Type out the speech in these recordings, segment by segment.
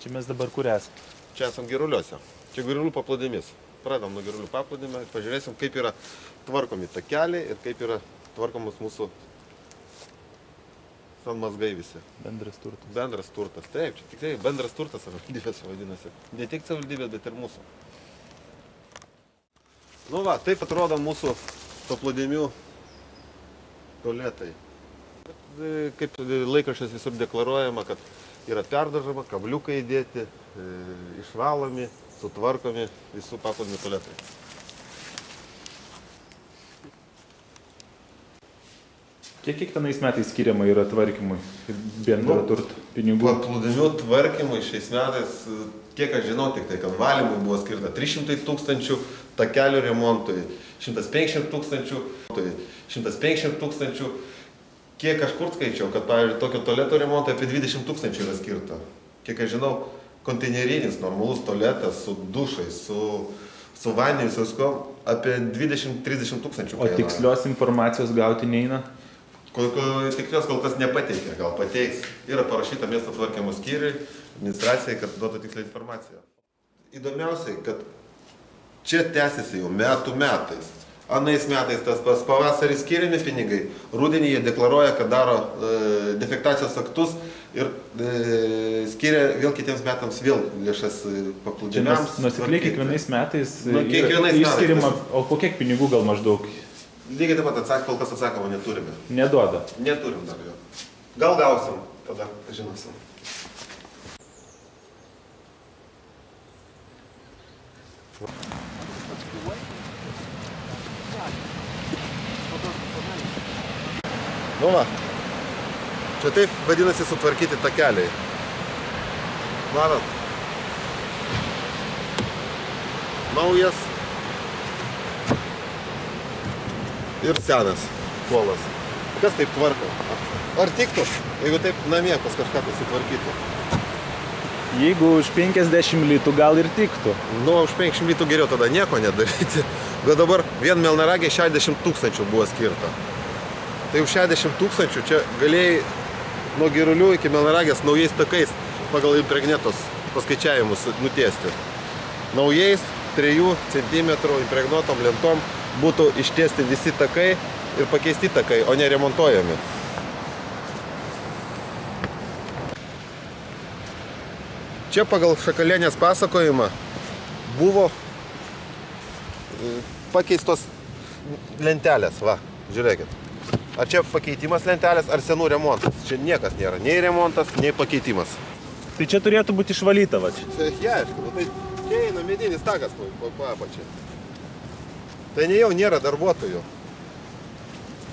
Čia mes dabar kur esame? Čia esam Giruliuose. Čia Girulių paplūdimys. Pradam nuo Girulių paplūdimio ir pažiūrėsim, kaip yra tvarkomi takeliai ir kaip yra tvarkomus mūsų sanmazgai visi. Bendras turtas. Bendras turtas. Taip, čia tikrai bendras turtas savivaldybės vadinasi. Ne tik savivaldybės, bet ir mūsų. Nu va, taip atrodo mūsų paplūdimių tualetai. Kaip laikraščiuose visur deklaruojama, kad yra perdažama, kabliukai įdėti, išvalomi, sutvarkomi visų paplūdimių tualetai. Kiek kiekvienais metais skiriama yra tvarkymui ir bendro turto pinigų? Paplūdimių tvarkymui šiais metais, kiek aš žinau, tik tai, kad valymui buvo skirta 300 000, takelių remontui 150 000, 150 000. Kiek aš kur skaičiau, kad, pavyzdžiui, tokio tualeto remontui apie 20 000 yra skirta. Kiek aš žinau, konteinerinis normalus tualetas su dušais, su vandeniu, su viskuo, apie 20-30 000. O tikslios informacijos gauti neina? Tikslios kol kas nepateikia, gal pateiks. Yra parašyta miesto tvarkymo skyriui, administracijai, kad duotų tikslią informaciją. Įdomiausiai, kad čia tęsiasi jau metų metais. Anais metais tas pavasarį skiriami pinigai, rudenį jie deklaruoja, kad daro defektacijos aktus ir skiria vėl kitiems metams vėl lėšas paplūdimiams. Nuosekliai kiekvienais metais išskiriama, o po kiek pinigų gal maždaug? Lygiai taip pat kol kas atsakoma neturime. Neduoda? Neturim dar jo. Gal gausim, tada žinosim. Nu va, čia taip vadinasi sutvarkyti takeliai. Matot, naujas ir senas kuolas. Kas taip tvarko? Ar tiktų, jeigu taip namie pas kažką tai sutvarkytų? Jeigu už 50 litų gal ir tiktų. Nu, už 50 litų geriau tada nieko nedaryti. Bet dabar vien Melnragiai 60 000 buvo skirta. Tai už 60 000 čia galėjai nuo Girulių iki Melnragės naujais takais pagal impregnetos paskaičiavimus nutiesti. Naujais 3 cm impregnuotom lentom būtų ištiesti visi takai ir pakeisti takai, o ne remontuojami. Čia pagal Šakalienės pasakojimą buvo pakeistos lentelės, va, žiūrėkit. Ar čia pakeitimas lentelės, ar senų remontas? Čia niekas nėra, nei remontas, nei pakeitimas. Tai čia turėtų būti išvalyta, va čia. Ja, aišku, tai čia eina medinis takas po apačiai. Tai jau nėra darbuotojų,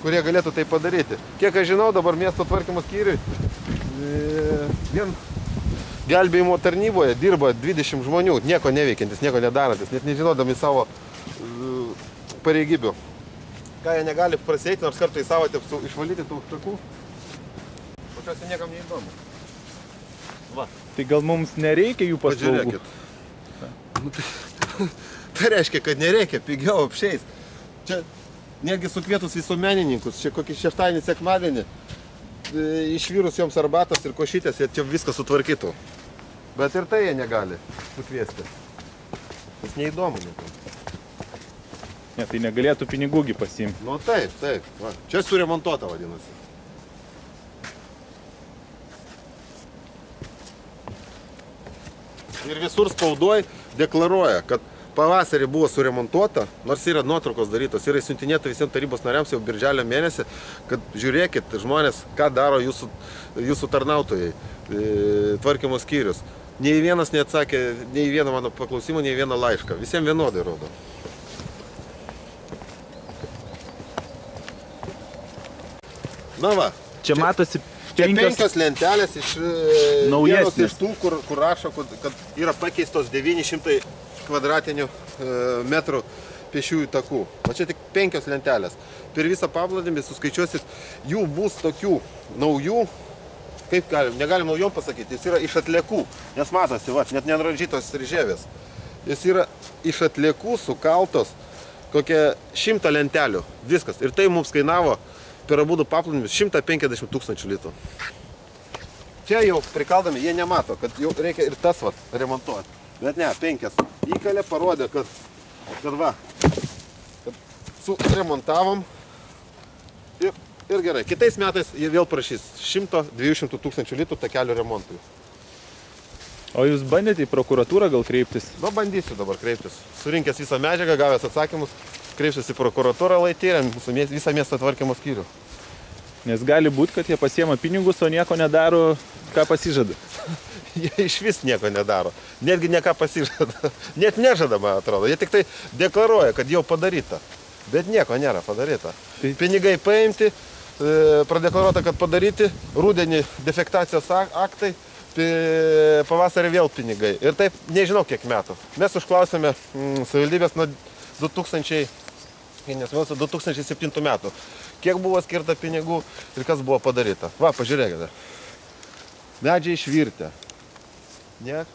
kurie galėtų tai padaryti. Kiek aš žinau, dabar miesto tvarkymo skyriui vien gelbėjimo tarnyboje dirba 20 žmonių, nieko neveikiantis, nieko nedarantis, net nežinodami savo pareigybių. Ką jie negali prasieiti, nors kartą į savaitę išvalyti tų takų, pačiuose niekam neįdomu. Va. Tai gal mums nereikia jų paslaugų? Pažiūrėkit. Tai reiškia, kad nereikia, pigiau apšeis. Čia netgi sukvietus visuomenininkus, čia kokį šeštadienį, sekmadienį, išvirus joms arbatos ir košytės, jie čia viską sutvarkytų. Bet ir tai jie negali sukviesti. Tas neįdomu niekam. Ne, tai negalėtų pinigųgi pasiimti. Nu taip, taip. Va. Čia suremontuota vadinasi. Ir visur spaudoj deklaruoja, kad pavasarį buvo suremontuota, nors yra nuotraukos darytos, yra siuntinėta visiems tarybos nariams jau birželio mėnesį, kad žiūrėkit žmonės, ką daro jūsų tarnautojai, tvarkymo skyrius. Nei vienas neatsakė, nei vieną mano paklausimą, nei vieną laišką. Visiems vienodai rodo. Na va. Čia matosi penkios lentelės iš vienos iš tų, kur rašo, kad yra pakeistos 900 kvadratinių metrų pėsčiųjų takų. O čia tik 5 lentelės. Per visą paplūdimį suskaičiuosit, jų bus tokių naujų, kaip negalim naujom pasakyti, jis yra iš atliekų. Nes matosi, va, net nenuražytos rižėvės. Jis yra iš atliekų sukaltos kokie 100 lentelių. Viskas. Ir tai mums kainavo per abudu paplūdimius 150 000 litų. čia jau prikaldami, jie nemato, kad jau reikia ir tas vat remontuoti. Bet ne, 5 įkalė parodė, kad va, kad suremontavom ir gerai. Kitais metais jie vėl prašys 100-200 tūkstančių litrų takelio remontui. O jūs bandėte į prokuratūrą gal kreiptis? Na, bandysiu dabar kreiptis. Surinkęs visą medžiagą, gavęs atsakymus, kreipsiu į prokuratūrą, lai tyrėm visą miesto tvarkymo skyrių. Nes gali būti, kad jie pasiema pinigus, o nieko nedaro, ką pasižada. Jie iš vis nieko nedaro. Netgi ne ką pasižada. Net nežada, man atrodo. Jie tik tai deklaruoja, kad jau padaryta. Bet nieko nėra padaryta. Pinigai paimti, pradeklaruota, kad padaryti, rudenį defektacijos aktai, pavasarį vėl pinigai. Ir taip nežinau kiek metų. Mes užklausėme savivaldybės nuo 2007 metų. Kiek buvo skirta pinigų ir kas buvo padaryta. Va, pažiūrėkite. Medžiai išvirtę. Ne?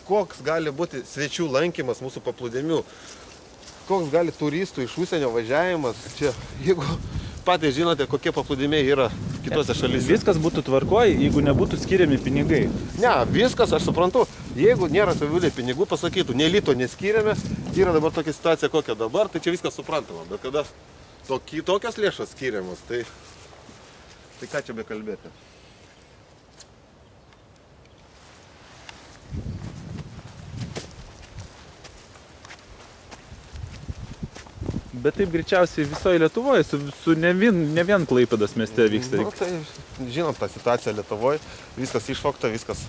Koks gali būti svečių lankymas mūsų paplūdimių? Koks gali turistų iš užsienio važiavimas čia? Jeigu patys žinote, kokie paplūdimiai yra kitose šalyse. Viskas būtų tvarkoj, jeigu nebūtų skiriami pinigai. Ne, viskas, aš suprantu. Jeigu nėra savivaldybė pinigų, pasakytų, nei lito neskiriame, yra dabar tokia situacija, kokia dabar, tai čia viskas suprantama. Bet kada tokios lėšos skiriamos, tai ką čia be kalbėti? Bet taip greičiausiai visoje Lietuvoje, su ne vien Klaipėdos mieste vyksta. Nu, tai žinom tą situaciją Lietuvoje, viskas išvogta, viskas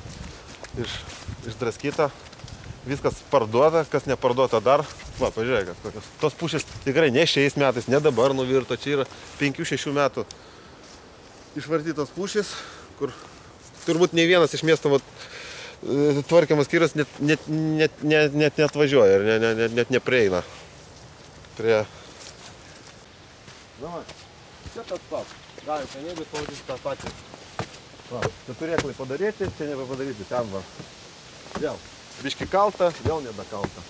išdraskyta, viskas parduota, kas neparduota dar. Va, pažiūrėkit, kokios. Tos pušys tikrai ne šiais metais, ne dabar nuvirto, čia yra 5-6 metų išvartytos pušys, kur turbūt ne vienas iš miesto tvarkymas skyrius net atvažiuoja ir net neprieina prie... Na, čia tas pats. Gali panėbės pavadyti tą patį. Va, čia turėklai padaryti, čia nebepadaryti, ten va. Vėl. Biški kalta, vėl nebekalta.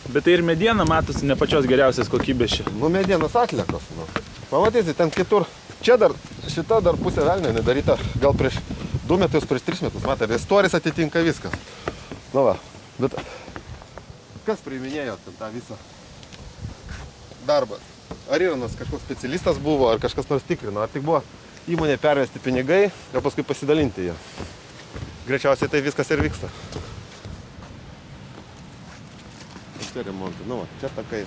Bet tai ir mediena matosi ne pačios geriausios kokybės čia. Nu, medienos atliekos. Nu. Pamatysi, ten kitur. Čia dar, šita dar pusė velnio nedaryta. Gal prieš 2 metus, prieš 3 metus. Matai, storis atitinka viskas. Nu va, bet kas priiminėjo tą visą darbą? Ar yra kažkoks specialistas buvo, ar kažkas nors tikrino, ar tik buvo įmonė pervesti pinigai, o paskui pasidalinti jie. Greičiausiai tai viskas ir vyksta. Čia remontai, nu va, čia takai.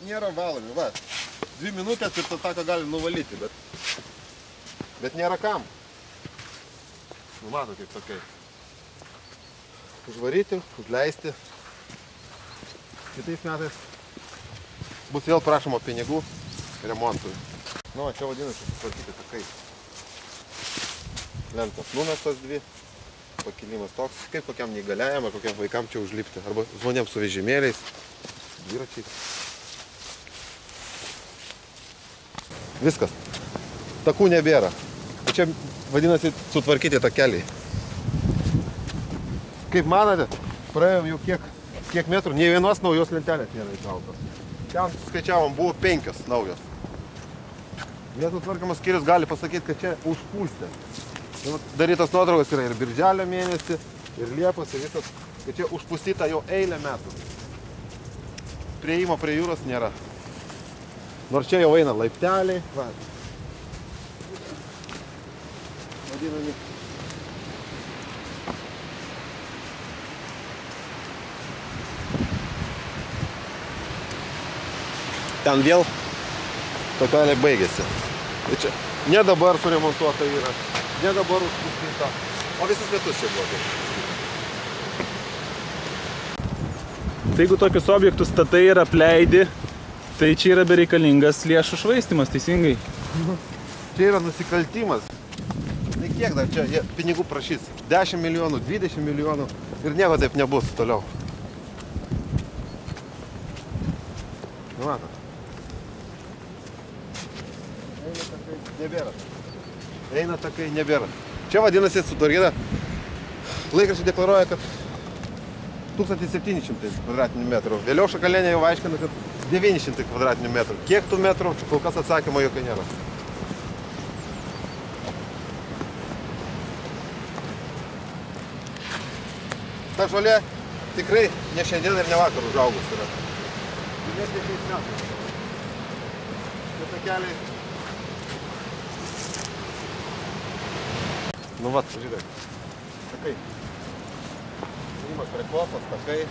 Nėra valomi, va. 2 minutės ir tą taką gali nuvalyti, bet nėra kam. Nu, mato kaip takai. Užvaryti, užleisti. Kitais metais bus vėl prašoma pinigų remontui. Nu, čia vadinasi susitvarkyti takai. Lentos numestos 2, pakilimas toks, kaip kokiam neįgaliajam ar kokiam vaikam čia užlipti, arba žmonėms su vežimėliais, dviračiais. Viskas. Takų nebėra. Čia vadinasi sutvarkyti takeliai. Kaip manote, praėjom jau kiek metrų, nei vienos naujos lentelės nėra įkaltos. Ten skaičiavom, buvo 5 naujos. Miesto tvarkymas skyrius gali pasakyti, kad čia užpūstė. Darytas nuotraukas yra ir birželio mėnesį, ir liepos, ir visas, kad čia užpūstyta jau eilę metų. Prieimo prie jūros nėra. Nors čia jau eina laipteliai. Va. Vadinami. Ten vėl tokelė baigėsi. Tai čia ne dabar suremontuota yra, ne dabar užpūstyta, o visus metus čia buvo. Tai jeigu tokius objektus statai ir apleidi, tai čia yra bereikalingas lėšų švaistymas, teisingai? Čia yra nusikaltimas. Tai kiek dar čia jie pinigų prašys? 10 milijonų, 20 milijonų ir nieko taip nebus toliau. Nu, matot. Nebėra. Eina takai, nebėra. Čia vadinasi sutvarkyta. Laikraščiai deklaruoja, kad 1700 kvadratinių metrų. Vėliau Šakalienė jau aiškina, kad 900 kvadratinių metrų. Kiek tų metrų, kol kas atsakymo jokio nėra. ta žolė tikrai ne šiandien ir ne vakar užaugus yra. Net ne šiais metais. Čia takeliai. Nu vat, žiūrėk. Takai. Įmas preklopas, takai.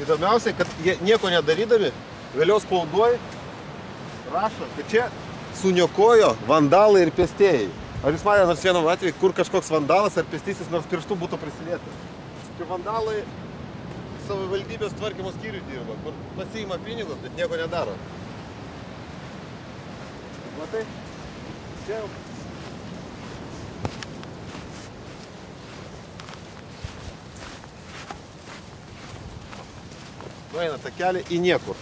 Įdomiausiai, kad jie nieko nedarydami, vėliau spaudoj rašo, kad čia suniokojo vandalai ir pėstėjai. Ar jūs matėte nors vienam atveju, kur kažkoks vandalas ar pėstysis nors pirštų būtų prisilietęs? Čia vandalai savivaldybės tvarkymo skyrių dirba, kur pasiima pinigus, bet nieko nedaro. Matai? Čia jau. Nueina takelį į niekur.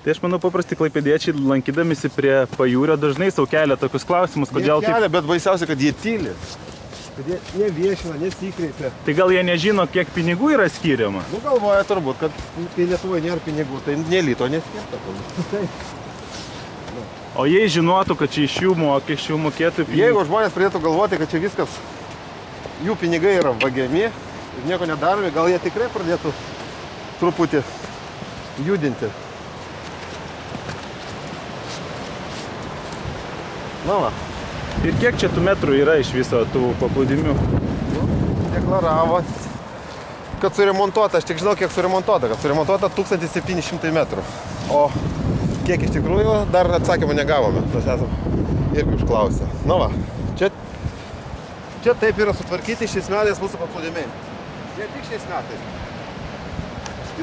Tai aš manau, paprasti klaipėdiečiai, lankydamisi prie pajūrio, dažnai sau kelia tokius klausimus, kodėl taip... Kelia, bet baisiausia, kad jie tyli. Kad jie neviešina, nesikreipia. Tai gal jie nežino, kiek pinigų yra skiriama? Nu, galvoja turbūt, kad kai Lietuvoje nėra pinigų, tai nė lito neskirta. O jei žinotų, kad čia iš jų mokesčių mokėtų pinigų... Jeigu žmonės pradėtų galvoti, kad čia viskas, jų pinigai yra vagiami ir nieko nedaromi, gal jie tikrai pradėtų truputį judinti. Na va. Ir kiek čia tų metrų yra iš viso tų paplūdimių? Deklaravo, kad suremontuota, aš tik žinau, kiek suremontuota, kad suremontuota 1700 metrų. O kiek iš tikrųjų dar atsakymą negavome, tas esam irgi užklausę. Na va, čia taip yra sutvarkyti šiais metais mūsų paplūdimiai. Ne tik šiais metais.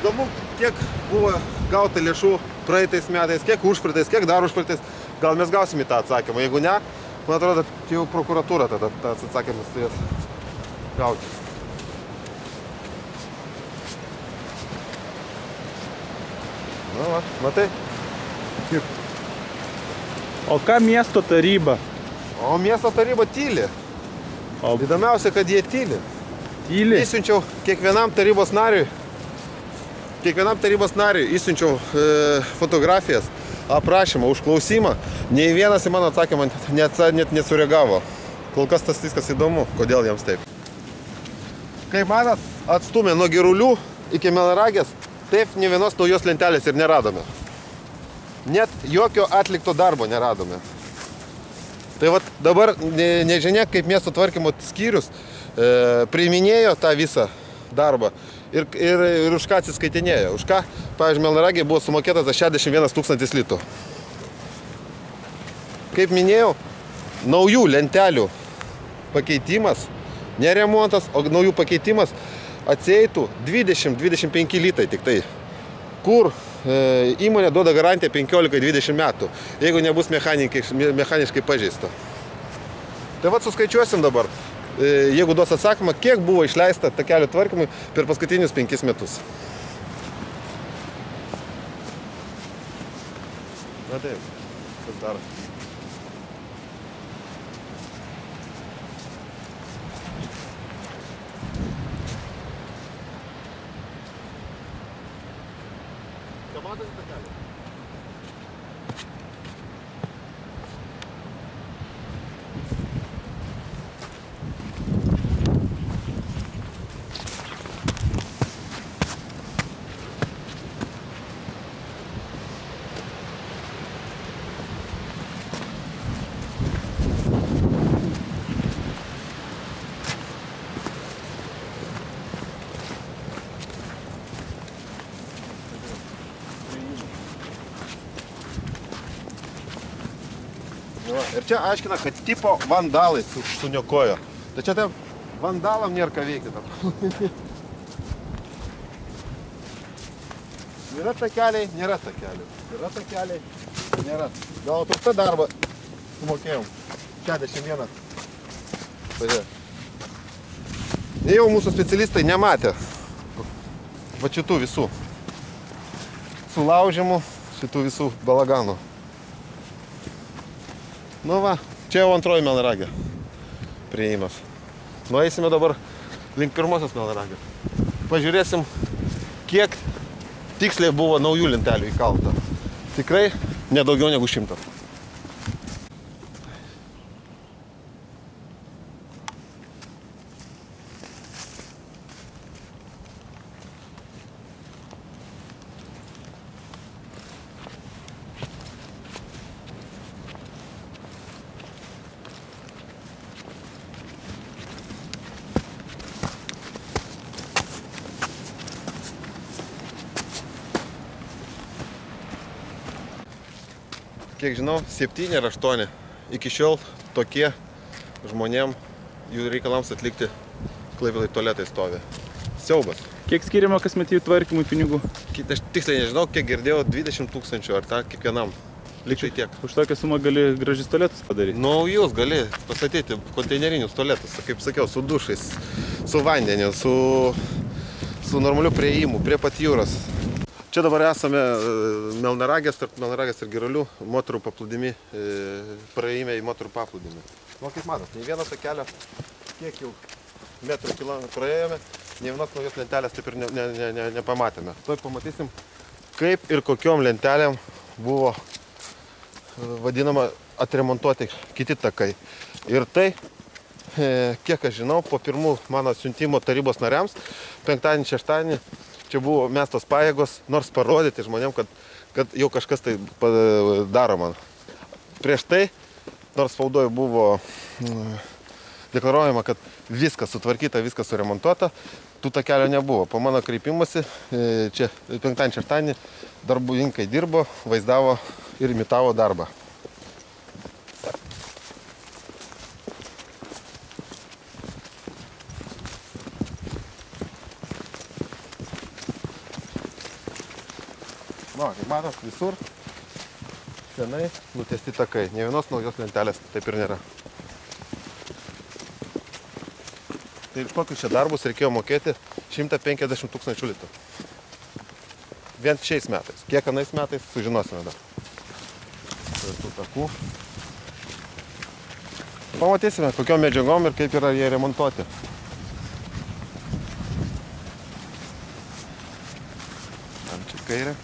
Įdomu, kiek buvo gauta lėšų praeitais metais, kiek užpraeitais, kiek dar užpraeitais. Gal mes gausime tą atsakymą. Jeigu ne, man atrodo, čia jau prokuratūra tada tas atsakymas turės gauti. Na va, matai? O ką miesto taryba? O miesto taryba tyli. Įdomiausia, kad jie tyli. Tyli? Įsiunčiau kiekvienam tarybos nariui įsiunčiau fotografijas, aprašymą, užklausimą. Nei vienas į mano atsakymą net nesureagavo. Kol kas tas viskas įdomu, kodėl jiems taip. Kaip matot, atstumė nuo Girulių iki Melnragės, taip ne vienos naujos lentelės ir neradome. Net jokio atlikto darbo neradome. Tai vat dabar nežinia, kaip miesto tvarkymo skyrius priiminėjo tą visą darbą ir už ką atsiskaitinėjo. Už ką, pavyzdžiui, Melnragėje buvo sumokėtas 61 000 litų. Kaip minėjau, naujų lentelių pakeitimas, ne remontas, o naujų pakeitimas atsieitų 20-25 litai tik tai, kur įmonė duoda garantiją 15-20 metų, jeigu nebus mechaniškai pažeista. Tai vat suskaičiuosim dabar, jeigu duos atsakymą, kiek buvo išleista takelio tvarkymui per paskutinius 5 metus. Na taip, kas darosi. Ką matosi takelį? Ir čia aiškina, kad tipo vandalai suniokojo. Tai čia taip vandalam nėra ką veikti. Yra takeliai, nėra takeliai. Yra takeliai, nėra. Gal už tą darbą sumokėjom 61. Pažiūrėk. Jau mūsų specialistai nematė va šitų visų sulaužimų, šitų visų balaganų. Nu va, čia jau antroji Melnragė priėjimas. Nueisime dabar link pirmosios Melnragės. Pažiūrėsim, kiek tiksliai buvo naujų lentelių įkalta. Tikrai nedaugiau negu 100. kiek žinau, 7 ar 8. Iki šiol tokie žmonėm jų reikalams atlikti Klaipėdoj tualetai stovi. Siaubas. Kiek skiriama kasmetinių tvarkymui pinigų? Aš tiksliai nežinau, kiek girdėjau, 20 000 ar tą kiekvienam. Liktai tiek. Už tokią sumą gali gražius tualetus padaryti? Naujus gali pastatyti konteinerinius tualetus, kaip sakiau, su dušais, su vandeniu, su normaliu priėjimu, prie pat jūros. Čia dabar esame Melnragės, tarp Melnragės ir Girulių, moterų paplūdimy, praėjime į moterų paplūdimį. Nu, kaip matot, nei vieną takelio, kiek jau metrų kilometrų praėjome, nei vienos naujos lentelės taip ir nepamatėme. Tuoj pamatysim, kaip ir kokiom lentelėm buvo vadinama atremontuoti kiti takai. Ir tai, kiek aš žinau, po pirmų mano siuntimo tarybos nariams, 5. 6. čia buvo mestos pajėgos, nors parodyti žmonėm, kad jau kažkas tai daroma. Prieš tai, nors spaudoje buvo deklaruojama, kad viskas sutvarkyta, viskas suremontuota, tų takelio nebuvo. Po mano kreipimasi, čia 5. 6. darbininkai dirbo, vaizdavo ir imitavo darbą. Nu, kaip matot, visur senai nutiesti takai. Nė vienos naujos lentelės taip ir nėra. Tai kokius čia darbus reikėjo mokėti 150 000 litų. Vien šiais metais. Kiek anais metais sužinosime dar. Tų takų. Pamatysime, kokiom medžiagom ir kaip yra jie remontuoti. Čia kairė.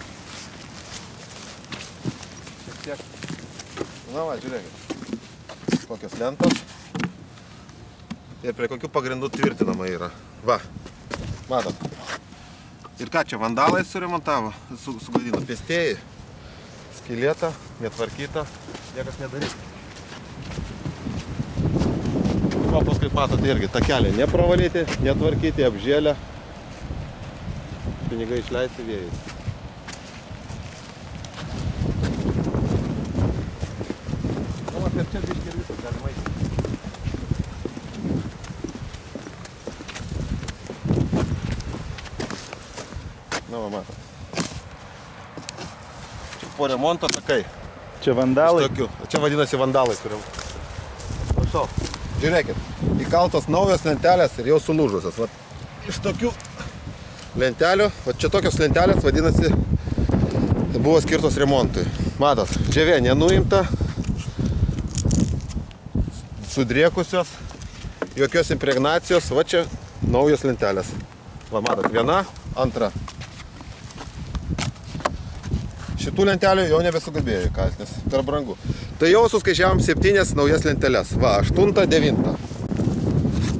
Šiek tiek. Na va, žiūrėkit. Kokios lentos. Ir prie kokių pagrindų tvirtinama yra. Va, matot. Ir ką čia vandalai suremontavo, sugadino pėstieji. Skylėta, netvarkyta, niekas nedaryta. Kopos, kaip matot, irgi takeliai nepravalyti, netvarkyti, apžėlę. Pinigai išleisti vėjais. Nu, va, per čia biškį ir viskas galima eiti. Na, va, matot. Čia po remonto takai. Čia vandalai? Čia vadinasi vandalai. Prašau, žiūrėkit, įkaltos naujos lentelės ir jau sulūžusios. Vat, iš tokių lentelių, vat čia tokios lentelės vadinasi buvo skirtos remontui. Matot, žievė nenuimta, sudriekusios, jokios impregnacijos, va čia naujos lentelės. Va, matot, viena, antra. Šitų lentelių jau nebesugabėjo įkalt, nes per brangu. Tai jau suskaičiavom 7 naujas lenteles. Va, 8, 9.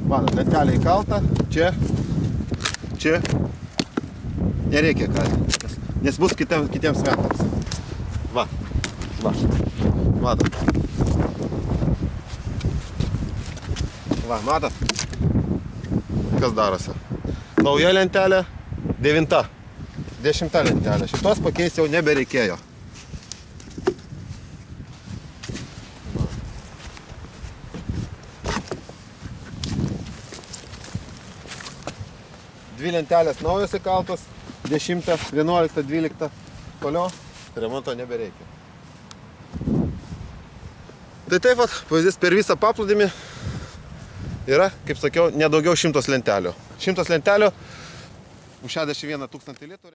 Matot, lentelė įkalta, čia, nereikia kalti, nes bus kitiems metams. Va, matot. Va, matot, kas darosi. Nauja lentelė, 9. 10 lentelė. Šitos pakeisti jau nebereikėjo. Dvi lentelės naujos įkaltos, 10, 11, 12. Toliau remonto nebereikia. Tai taip vat, pavyzdys, per visą paplūdimį yra, kaip sakiau, nedaugiau 100 lentelių. 100 lentelių už 61 000 litų.